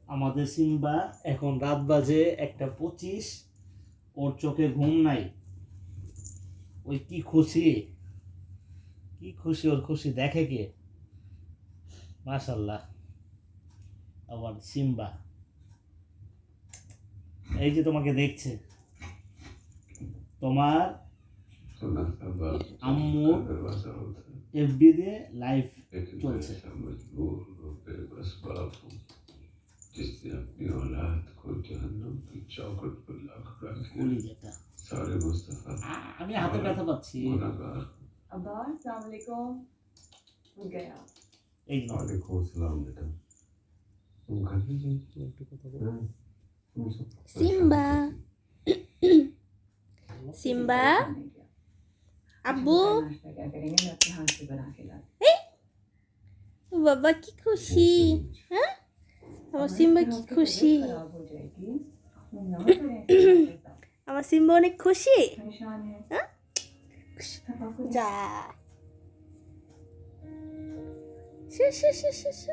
আমাদের সিম্বা এখন রাত বাজে 1:25, ওর চোখে ঘুম নাই। ওই কি খুশি ওর খুশি দেখে কে? মাশাআল্লাহ, আবার সিম্বা এই যে তোমাকে দেখছে। তোমার আম্মু এফবি দিয়ে লাইভ চলছে। जिसने अपनी औलाद को जहन्नम की चौखट पर रख কলিজাটা सारे मुस्तफा আমি হাতে ব্যথা পাচ্ছি। गुनाहगार अब्बा अस्सलाम वालेकुम। उठ गया। এই যে वालेकुम सलाम बेटा तुम घर पे जाओ একটু কথা বলো সিম্বা সিম্বা আব্বু नाश्ता क्या करेंगे? मैं अपने हाथ से बना के लाती বাবা কি খুশি, হ্যাঁ আমার সিম্বা কি খুশি, खराब हो जाएगी। ना करें আমার সিম্বা অনেক খুশি। परेशान है। হ্যাঁ तफक्कुर যা শু শু শু শু শু।